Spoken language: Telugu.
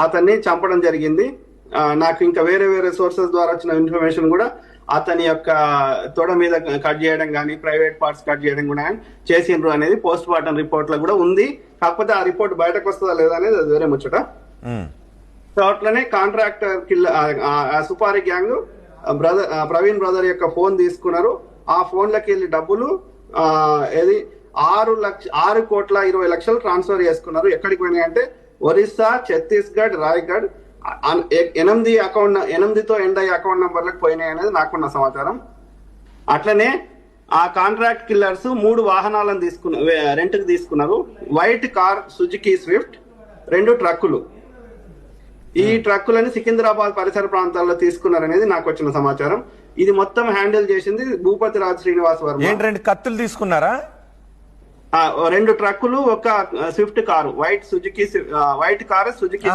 అతన్ని చంపడం జరిగింది. నాకు ఇంకా వేరే వేరే సోర్సెస్ ద్వారా వచ్చిన ఇన్ఫర్మేషన్ కూడా అతని యొక్క తొడ మీద కట్ చేయడం కానీ ప్రైవేట్ పార్ట్స్ కట్ చేయడం కూడా చేసిండ్రు అనేది పోస్ట్ మార్టం రిపోర్ట్ లో కూడా ఉంది. కాకపోతే ఆ రిపోర్ట్ బయటకు వస్తుందా లేదా అనేది అది వేరే ముచ్చట. సో అట్లనే కాంట్రాక్టర్ సుపారి గ్యాంగ్ ప్రవీణ్ బ్రదర్ యొక్క ఫోన్ తీసుకున్నారు. ఆ ఫోన్లకి వెళ్ళి డబ్బులు 6,20,00,000 ట్రాన్స్ఫర్ చేసుకున్నారు. ఎక్కడికి పోయినాయంటే ఒరిస్సా, ఛత్తీస్గఢ్, రాయ్గఢ్ 8తో ఎండ్ అయ్యే అకౌంట్ నంబర్లకు పోయినాయి అనేది నాకున్న సమాచారం. అట్లనే ఆ కాంట్రాక్ట్ కిల్లర్స్ 3 వాహనాలను రెంట్కి తీసుకున్నారు. వైట్ కార్ సుజుకి స్విఫ్ట్, 2 ట్రక్కులు. ఈ ట్రక్కులని సికింద్రాబాద్ పరిసర ప్రాంతాల్లో తీసుకున్నారనేది నాకు వచ్చిన సమాచారం. ఇది మొత్తం హ్యాండిల్ చేసింది భూపతి రాజ్ శ్రీనివాస్ వర్మ. 2 కత్తులు తీసుకున్నారా? 2 ట్రక్కులు, ఒక Swift car, white car Suzuki